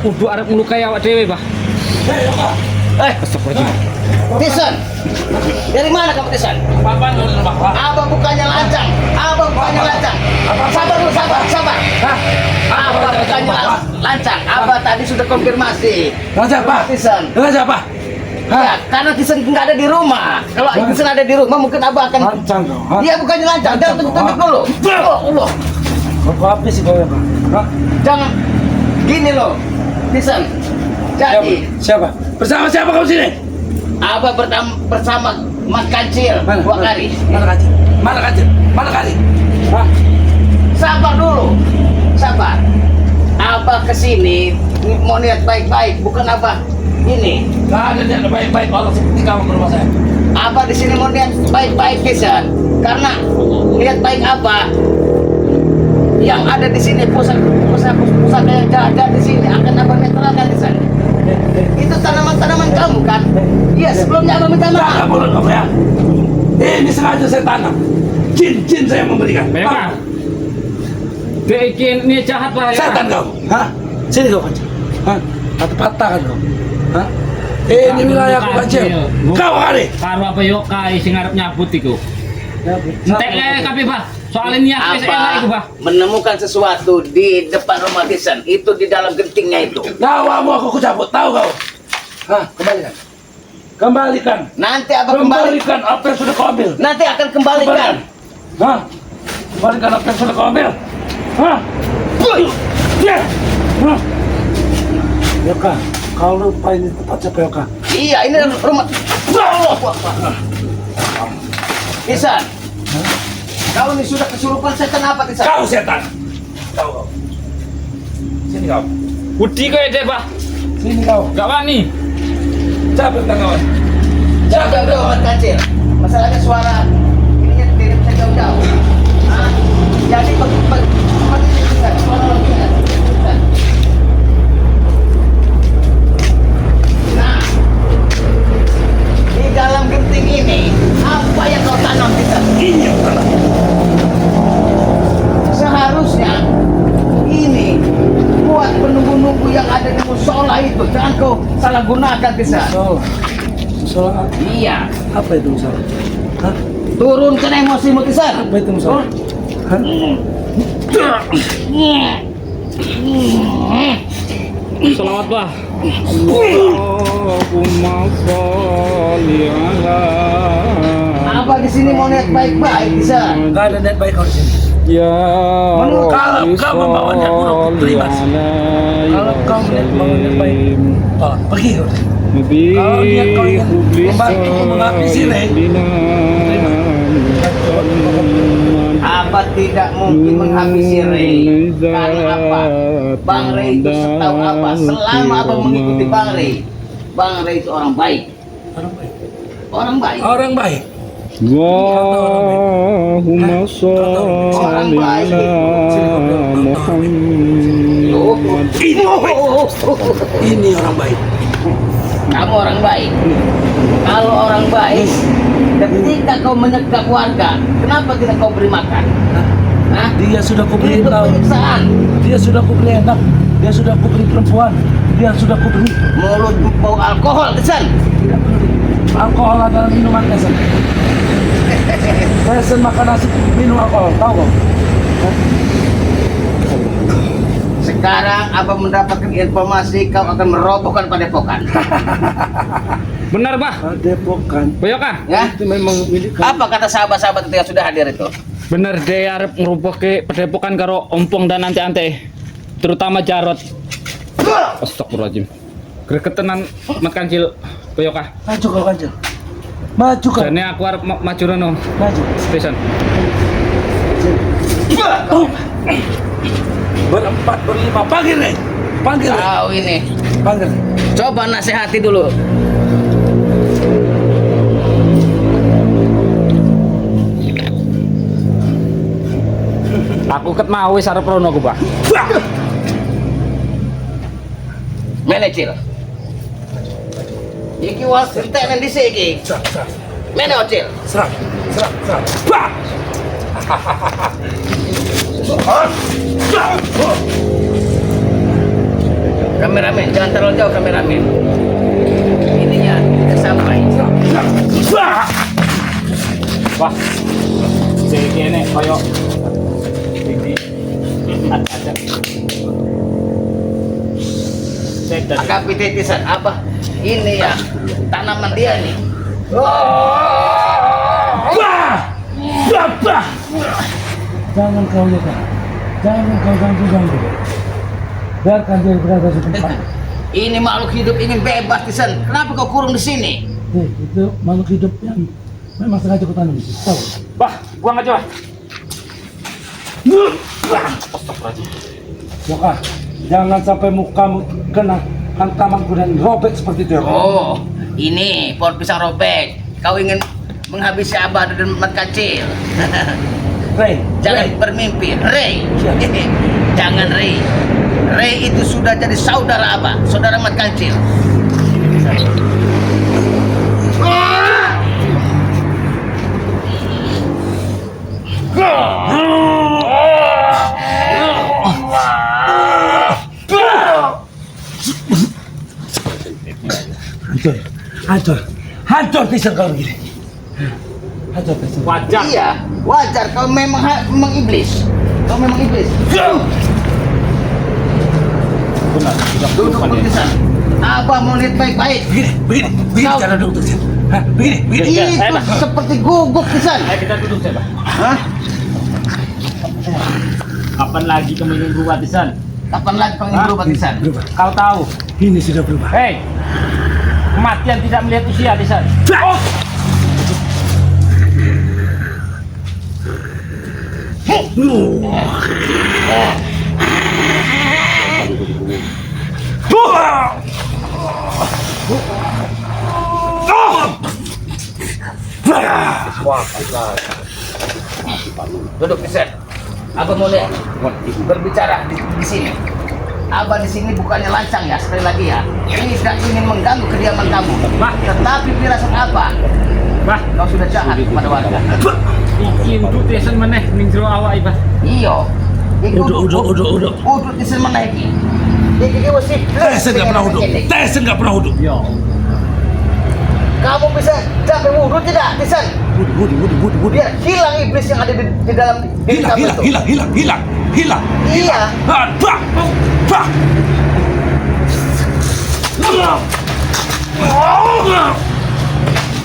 kudu arep melukai awak dewe, Bah. Astagfirullahaladzim. Tisan, dari mana kamu Tisan? Papan dulu Pak. Abang bukannya lancang, abang bukannya lancang. Sabar dulu, sabar. Abang bukannya lancang. Abang tadi sudah konfirmasi. Lancang apa? Tisan. Lancang apa? Ya, karena Tisan nggak ada di rumah. Kalau Tisan ada di rumah, mungkin abang akan. Lancang kau. Dia bukannya lancang. Jangan tunjuk dulu. Allah. Kau apa sih kau ya Pak? Hah? Jangan gini loh, Tisan. Jadi, Siapa? Bersama siapa kau sini? abang bersama Mas Kancil, dua kali. Mana kancil? Hah? Sabar dulu, sabar. Abah kesini mau niat baik-baik, bukan abah ini. Gak ada niat baik-baik orang seperti kamu ke rumah saya. Abah di sini mau niat baik-baik Kisan, karena niat baik abah yang ada di sini pusaka yang jaga di sini akan abah netralkan di sana. Itu tanaman-tanaman kamu kan? Iya, sebelumnya abah minta Jangan maaf. boleh kamu ya. Ini sengaja saya tanam. Jin saya memberikan. Baiklah. Dia ini jahat lah ya. Setan kau. Hah? Sini kau kancil. Hah? Patah-patah kan kau. Hah? Ini wilayah aku kancil. Kau kali. Karo apa yo kai sing arep nyabut iku. Entek le kabeh, Bah. Soalnya niat wis elek iku, Bah. Menemukan sesuatu di depan rumah Kisan, itu di dalam gentingnya itu. Nyawamu aku cabut, tahu kau? Hah? Kembalikan. Nanti abah kembali. Kembalikan apa yang sudah kau ambil. Nanti akan kembalikan. Hah? Kembalikan apa yang sudah kau ambil. Hah? Ya. Hah? Yoka, kau lupa ini tempat siapa Yoka? Iya, ini rumah. Kisan, kau ini sudah kesurupan setan apa Kisan? Kau setan. Kau. Sini kau. Budi kowe deh, Bah. Sini kau. Gak wani. Cabut tangan. Jaga Mas Kancil. Masalahnya suara ininya kirim saya jauh-jauh. Ah, jadi seperti ini Kisan, suara lebih Kisan. Nah, di dalam genting ini apa yang kau tanam Kisan? Ini yang tanam. Seharusnya ini buat penunggu-nunggu yang ada di musola itu, jangan kau salah gunakan Kisan. Musola. Iya, Apa itu musola? Hah? turunkan emosimu Kisan. Apa itu musola? Hah? Selamat, Bah. Allahumma sholli ala. Apa di sini mau niat baik-baik Kisan? Gak ada niat baik kau di sini. Ya Kalau kau membawa niat buruk, terima. Kalau kau membawa niat baik, pergi kau. Kalau niat kau ingin membantuku menghabisi Rey, Apa tidak mungkin menghabisi Rey? Karena apa? Bang Rey itu setahu apa? Selama apa mengikuti Bang Rey itu orang baik. orang baik. Orang baik. Orang baik. Allahumma sholli ala Muhammad. Ini orang baik. Kamu orang baik. Kalau orang baik, ketika kau menyegap warga, kenapa tidak kau beri makan? Hah? Dia sudah kuberi Itu tahu. penyiksaan. Dia sudah kuberi anak. Dia sudah kuberi perempuan. Dia sudah kuberi. Mulut bau alkohol, Kisan. Tidak peduli. Alkohol adalah minuman Kesen. Kesen makan nasi minum alkohol. Tahu kau? Sekarang Abang mendapatkan informasi kau akan merobohkan padepokan. Benar, Bah. Padepokan. Boyoka. Ya? Itu memang milik kami. Apa kata sahabat-sahabat ketika sudah hadir itu? Bener deh arep ngerubah ke padepokan karo ompong dan ante-ante. Terutama Jarot. Astagfirullahaladzim. Gregetenan Mat Kancil Boyoka. Maju kau Kancil. Maju kau. Jane aku arep maju rono. Maju. Pisan. Berempat, berlima. Panggil Rey. Panggil Rey. Kau ini. Panggil Rey. Coba nasihati dulu. Aku ket mau wis arep rono aku, Bah. Manajer. Iki was entek nang dhisik iki. Mene Ocil. Serang. Bah! Kameramen, jangan terlalu jauh kameramen. Ininya tidak sampai. Wah. Sige ne koyo. Sige. Ada. Saya Akapi titisan apa? Ini ya tanaman dia nih. Jangan kau lihat. Jangan kau ganggu. Biarkan dia berada di tempat. Ini makhluk hidup ingin bebas Tisan. Kenapa kau kurung di sini? Itu makhluk hidup yang memang sengaja kau tanam di situ. Tahu? Bah, buang aja. Astagfirullahaladzim. Yoka, jangan sampai mukamu kena hantamanku dan robek seperti itu. Yoka. Oh, ini pohon pisang robek. Kau ingin menghabisi Abah dan Mat Kancil. Ray, Jangan Ray. bermimpi, Ray. Siap. Jangan Ray. Ray itu sudah jadi saudara Abah, saudara Mat Kancil. Hancur Tisan kalau begini. Hancur Tisan. Wajar. Iya, wajar. Kau memang iblis. Kau memang iblis. Benar, sudah Duduk bukan di ya. sana. Abah mau lihat baik-baik. Begini Kau- cara duduk Tisan. Begini. Ya, Itu Pak. seperti guguk di sana. Ayo kita duduk saya, Pak. Hah? Kapan lagi kamu ingin berubah, Tisan? Kapan lagi kau ingin berubah di sana? Berubah. Kau tahu, Ini sudah berubah. hei, kematian tidak melihat usia, Tisan. Oh, Duduk di sana. Abah mau lihat berbicara di sini. Abah di sini bukannya lancang ya, sekali lagi ya. Tidak ingin mengganggu kediaman kamu. Bah. Tetapi firasat Abah, bah, kau sudah jahat kepada warga. bikin tuh Tisan meneh minggir awak ibah. Iyo. Udah. Udut di sana lagi. Iki wasi. Tisan nggak pernah uduk. Tisan nggak pernah uduk. Yo, Kamu bisa sampai wudhu tidak, Tisan? Wudhu. Biar hilang iblis yang ada di dalam diri kamu itu. Hilang. Iya. Bah.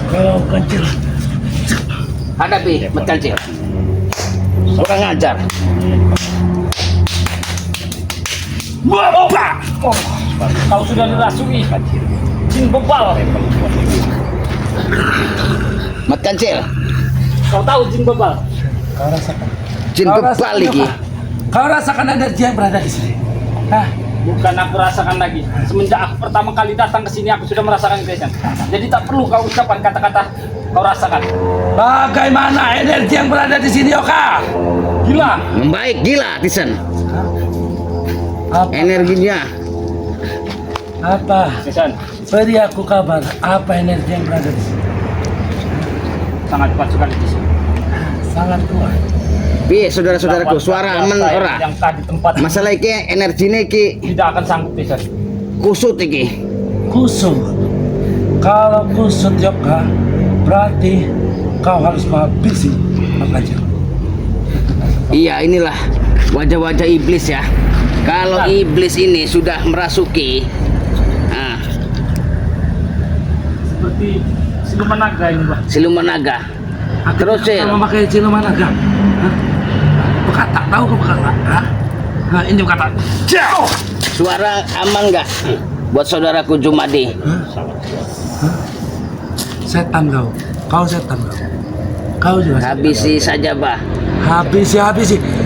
Kau kancil. Hadapi Mat Kancil. Kurang ajar. Bah. kau sudah dirasui. Jin bebal. Mat Kancil. Kau tahu jin bebal? Kau rasakan. Jin Kau bebal rasakan lagi. apa? Kau rasakan energi yang berada di sini. Hah? Bukan aku rasakan lagi. Semenjak aku pertama kali datang ke sini, aku sudah merasakan itu, Tisan. Jadi tak perlu kau ucapkan kata-kata kau rasakan. Bagaimana energi yang berada di sini, Yoka? Gila. Membaik gila, Tisan. Apa? Energinya. Apa? Tisan, Beri aku kabar. Apa energi yang berada di sini? sangat kuat sekali, Tisan. Sangat kuat. Piye saudara-saudaraku, suara aman Biasa ora? yang tadi tempat Masalah iki energine iki tidak akan sanggup, Tisan. kusut iki. Kusut. Kalau kusut, Yoka, berarti kau harus menghabisi Makanya. Iya, inilah wajah-wajah iblis ya. Kalau iblis ini sudah merasuki, nah, Seperti siluman naga ini, Pak. siluman naga. Terus Sil, Kalau memakai siluman naga. Hah? Bekata, tahu ke bekata? Hah? Nah, ini bekata. Jauh. suara aman nggak buat saudaraku Jumadi? Setan kau. Kau setan kau. Kau juga setan. Habisi saja, Bah. Habisi.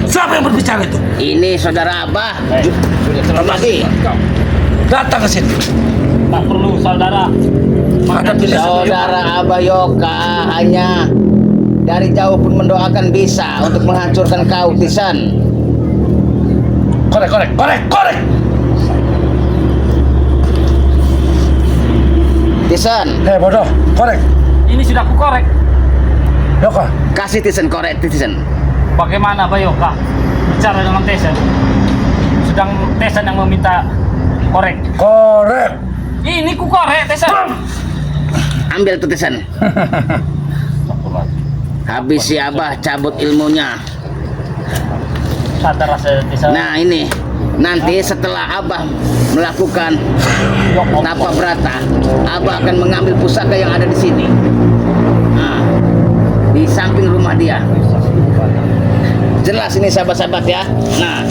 Siapa yang berbicara itu? Ini saudara Abah. Jumadi. Datang ke sini. Tak perlu, saudara. Menghadapi Saudara Abah Yoka hanya dari jauh pun mendoakan bisa untuk menghancurkan kau, Tisan. Korek. Tisan, Hei bodoh, korek. Ini sudah aku korek. Yoka, kasih Tisan korek, Tisan. Bagaimana, Bayoka? Bicara dengan Tisan. Sedang Tisan yang meminta Korek. Korek. Ini ku korek Tisan. Ambil tuh Tisan. Habis si Abah cabut ilmunya. Sadar rasa Tisan. Nah ini nanti setelah Abah melakukan tapa berata, Abah akan mengambil pusaka yang ada di sini. Nah, di samping rumah dia. Jelas ini sahabat-sahabat ya. Nah,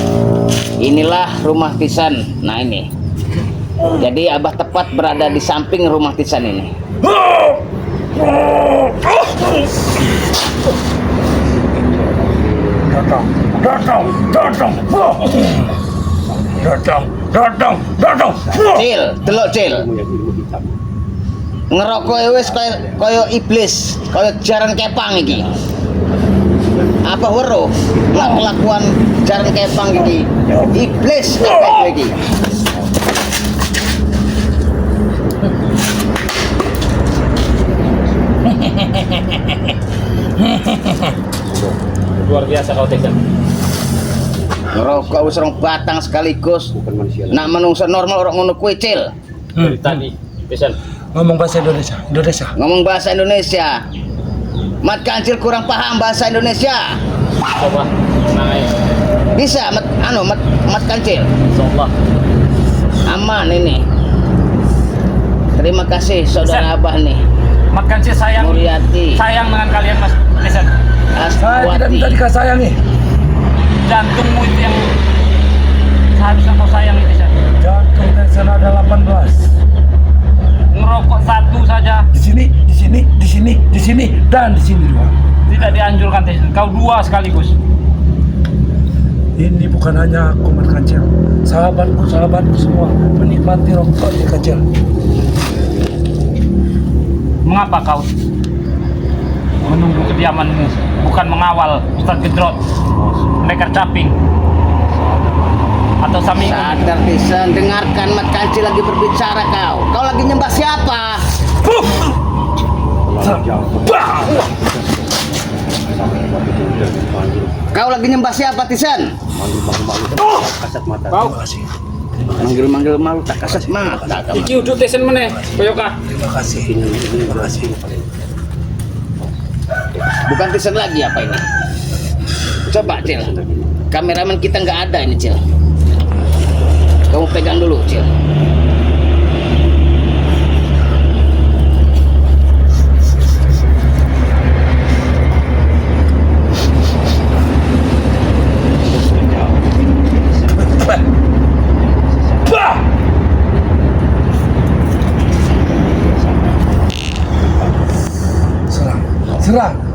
inilah rumah Tisan. Nah ini. Jadi Abah tepat berada di samping rumah Tisan ini. Datang. Cil, delok Cil. Ngerokok wis koyo iblis, koyo jaran kepang iki. Apa weruh kelakuan jaran kepang iki? Iblis kabeh iki. Luar biasa kau Tisan. Ngerokok wis rong batang sekaligus. Nak menungso normal orang ngono kuwi Cil. Dari tadi Tisan. Ngomong bahasa Indonesia. Ngomong bahasa Indonesia. Mat Kancil kurang paham bahasa Indonesia. Coba. Nah, Bisa mat Kancil. insyaallah. Aman ini. Terima kasih saudara Abah nih. Makan sih sayang. Muriati. Sayang dengan kalian Mas Tisan. Saya tidak Aswati. minta dikasih sayangi. Jantungmu itu yang seharusnya kau sayang itu Tisan. Jantung dari sana ada 18. Ngerokok satu saja Di sini, dan di sini dua. tidak dianjurkan Tisan. Kau dua sekaligus. Ini bukan hanya aku Mat Kancil. Sahabatku semua menikmati rokok di kecil. Mengapa kau menunggu kediamanmu, bukan mengawal Ustadz Gedrot, pendekar caping, atau Sami? Sadar Tisan, dengarkan Mat Kancil lagi berbicara kau. Kau lagi nyembah siapa? Kau lagi nyembah siapa Tisan? Kau? Manggil malu tak kasat mata. Iki uduk Tisan meneh, koyoka. Terima kasih. Bukan Tisan lagi apa ini? Coba Cil. Kameramen kita nggak ada ini Cil. Kamu pegang dulu Cil.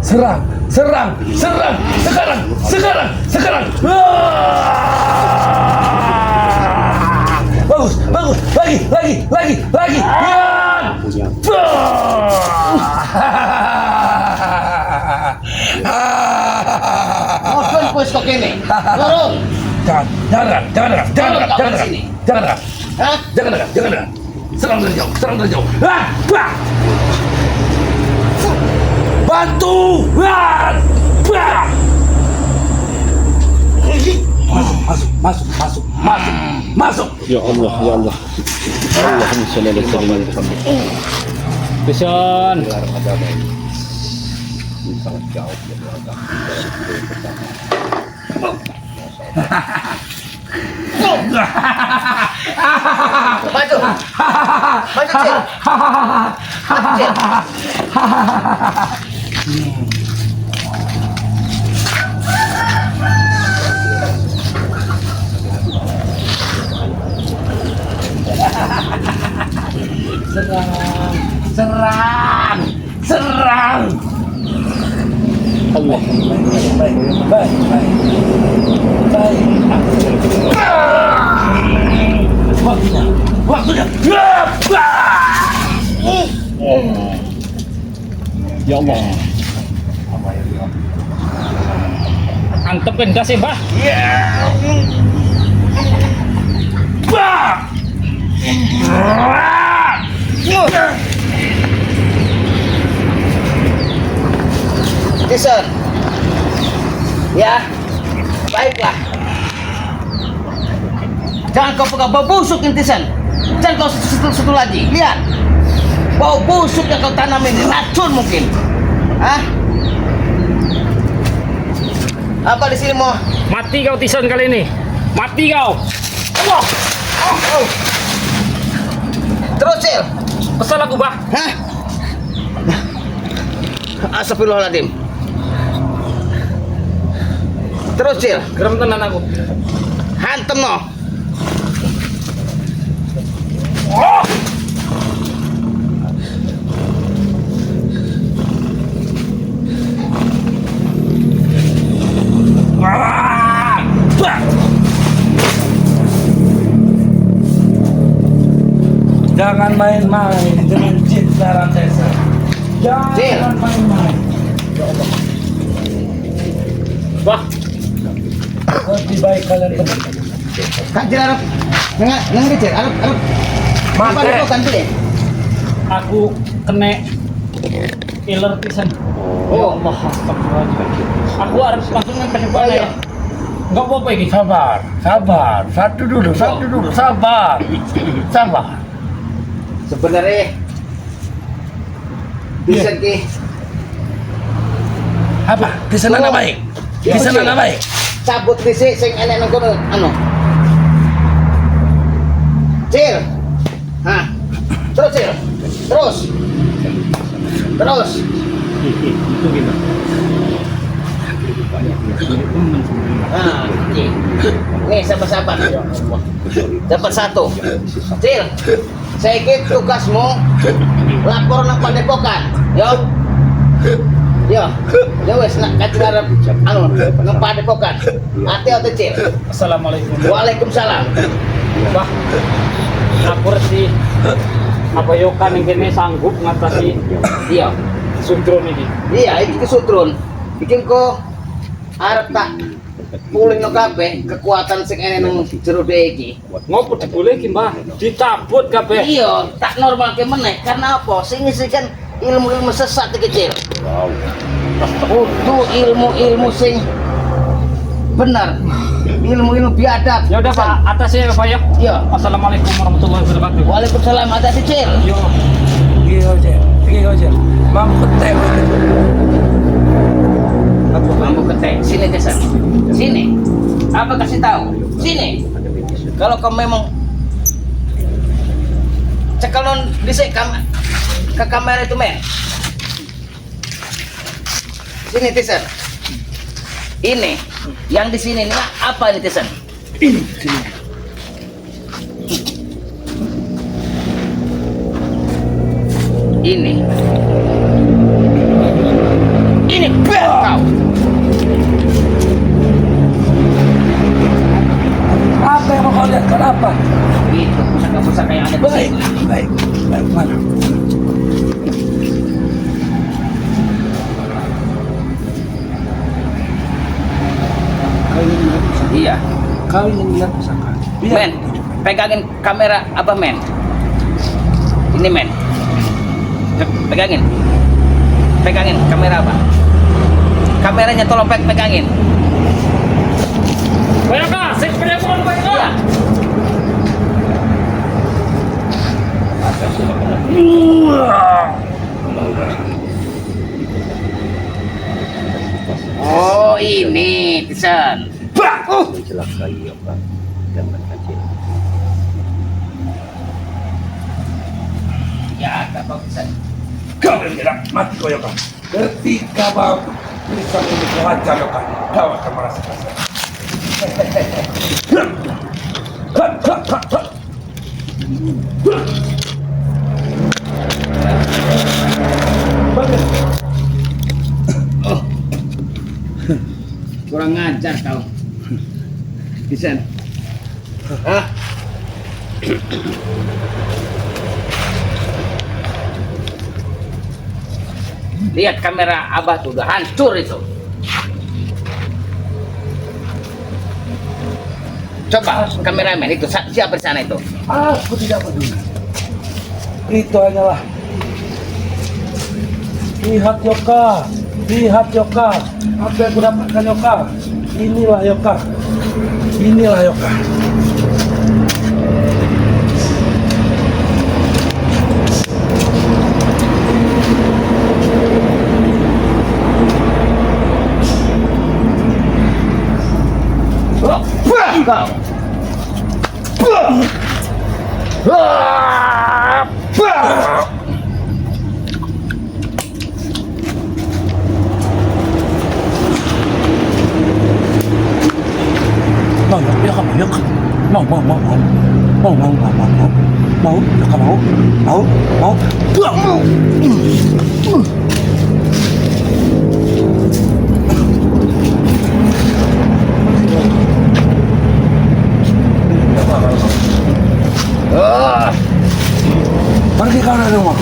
Serang, sekarang. Bagus, lagi. Mohon kuis kok ini. Turun. Jangan sini. Hah? Jangan. Serang dari jauh. Bantu! Masuk! Ya Allah. Allahumma sholli ala sayyidina Muhammad. Tisan. Maju Cil. Serang! Allah. Baik. Waktunya. Ya Allah. Antepin gas ya, Mbah. Tisan. Ya. Baiklah. Jangan kau pegang bau busuk intisan. Jangan kau satu lagi. Lihat. Bau busuk yang kau tanam ini racun mungkin. Hah? Apa di sini mau? Mati kau Tison kali ini. Mati kau. Allah. Oh. Terus Cil. Kesel aku bah. Hah? Astagfirullahaladzim. Terus Cil. Gerem tenan aku. Hantem no. Jangan main-main dengan cinta Rantesa. Cil. Jangan main-main. Wah, Lebih baik kalian pergi. Kak Cil Arab. Nengah Cil. Arab. Apa Mate. ada kan Cil? aku kena iler pisan. Oh. Allah, astagfirullahaladzim. Aku harus langsung nempel Oh, iya. ya. Enggak apa-apa ini. Sabar, sabar. Satu dulu, sabar. Sabar. Sebenarnya bisa ki. Apa? Di sana Oh. baik. Di Iya, sana Cil. baik. Cabut dhisik sing enek nang kono anu. Cil. Hah. Terus Cil. Terus. Itu gimana? Nah, nih sabar-sabar. Dapat satu. Cil, saya ikut tugasmu lapor nang padepokan. Yo. Yo wes nak kacar anu nang padepokan. Hati-hati Cil. Assalamualaikum. Waalaikumsalam. Wah, aku resi apa yokan yang kene sanggup ngatasi Iya. sutron ini. Iya, iki kesutrun. Bikin ko arep tak pulih no kabeh kekuatan sing enek nang jero dhek iki. Ngopo dibolehi, Mbah? Dicabut kabeh. Iya, tak normal ke meneh. Karena apa? Sing ngisi kan ilmu-ilmu sesat iki, Cil. Kudu ilmu-ilmu sing benar. Ilmu-ilmu biadab. Ya udah Pak, atasnya ya Pak ya. Iya. Assalamualaikum warahmatullahi wabarakatuh. Waalaikumsalam, hati-hati, Cil. Yo. Pergi aja. Mampu ketek. Mampu ketek. Sini, Desan. Sini. Apa kasih tahu? Sini. Kalau kau memang cekelon dhisik ke kamera itu, men. Sini, Desan. Ini yang di sini nih apa ini, Desan? Ini bel kau. Apa yang mau kau lihat? Kenapa? Itu pusaka-pusaka yang ada di Baik, sini. baik. Mana? Iya. Kau ingin melihat pusaka? Men, pegangin kamera apa, men? Ini, men. Pegangin. Pegangin kamera apa? Kameranya tolong pegangin. Banyak Kak, saya punya bukan banyak. Iya. Oh, ini, Tisan. Ya, tak bagus. Kau yang tidak mati kau Yoka. Ketika kau bisa memiliki wajah Yoka, kau akan merasakan. Kurang ngajar kau. Tisan. Hah? Lihat kamera Abah tuh udah hancur itu. Coba kameramen itu siapa di sana itu? Aku tidak peduli. Itu hanyalah. Lihat Yoka, lihat Yoka. Apa yang kudapatkan Yoka? Inilah Yoka. Inilah Yoka. Mau, ya kamu, ya kamu. Mau, ya kamu, mau. Pergi kau dari rumah.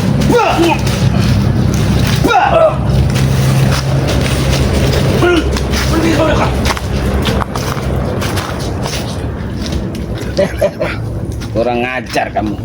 Pergi kau dari rumah. Kurang ngajar kamu.